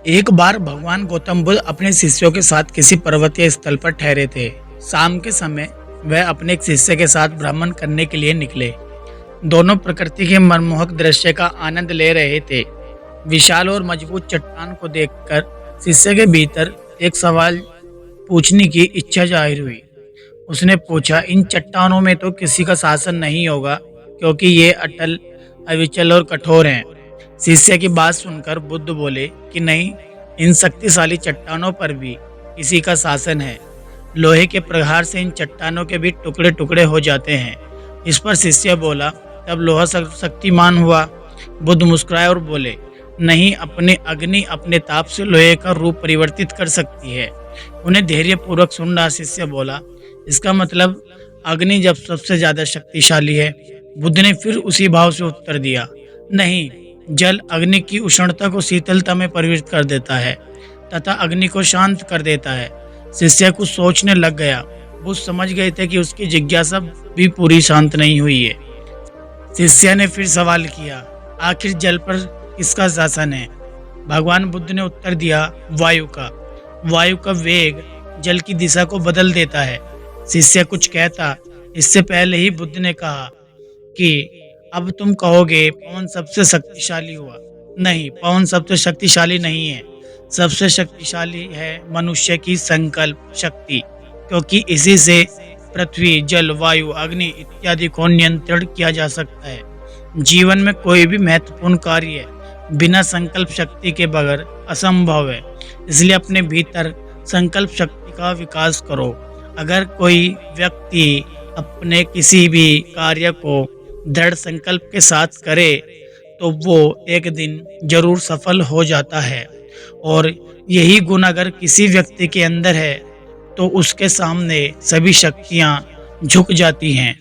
एक बार भगवान गौतम बुद्ध अपने शिष्यों के साथ किसी पर्वतीय स्थल पर ठहरे थे। शाम के समय वह अपने एक शिष्य के साथ भ्रमण करने के लिए निकले। दोनों प्रकृति के मनमोहक दृश्य का आनंद ले रहे थे। विशाल और मजबूत चट्टान को देखकर शिष्य के भीतर एक सवाल पूछने की इच्छा जाहिर हुई। उसने पूछा, इन चट्टानों में तो किसी का शासन नहीं होगा, क्योंकि ये अटल, अविचल और कठोर हैं। शिष्य की बात सुनकर बुद्ध बोले कि नहीं, इन शक्तिशाली चट्टानों पर भी किसी का शासन है। लोहे के प्रहार से इन चट्टानों के भी टुकड़े टुकड़े हो जाते हैं। इस पर शिष्य बोला, तब लोहा शक्तिमान हुआ? बुद्ध मुस्कुराए और बोले, नहीं, अपने अग्नि अपने ताप से लोहे का रूप परिवर्तित कर सकती है। उन्हें धैर्यपूर्वक सुन रहा शिष्य बोला, इसका मतलब अग्नि जब सबसे ज्यादा शक्तिशाली है? बुद्ध ने फिर उसी भाव से उत्तर दिया, नहीं, जल अग्नि की उष्णता को शीतलता में परिवर्तित कर देता है तथा अग्नि को शांत कर देता है। शिष्य कुछ सोचने लग गया। बुद्ध समझ गए थे कि उसकी जिज्ञासा भी पूरी शांत नहीं हुई है। शिष्य ने फिर सवाल किया, आखिर जल पर किसका शासन है? भगवान बुद्ध ने उत्तर दिया, वायु का। वायु का वेग जल की दिशा को बदल देता है। शिष्य कुछ कहता, इससे पहले ही बुद्ध ने कहा कि अब तुम कहोगे पवन सबसे शक्तिशाली हुआ। नहीं, पवन सबसे शक्तिशाली नहीं है। सबसे शक्तिशाली है मनुष्य की संकल्प शक्ति, क्योंकि इसी से पृथ्वी, जल, वायु, अग्नि इत्यादि को नियंत्रण किया जा सकता है। जीवन में कोई भी महत्वपूर्ण कार्य बिना संकल्प शक्ति के बगैर असंभव है। इसलिए अपने भीतर संकल्प शक्ति का विकास करो। अगर कोई व्यक्ति अपने किसी भी कार्य को दृढ़ संकल्प के साथ करे तो वो एक दिन जरूर सफल हो जाता है। और यही गुण अगर किसी व्यक्ति के अंदर है तो उसके सामने सभी शक्तियाँ झुक जाती हैं।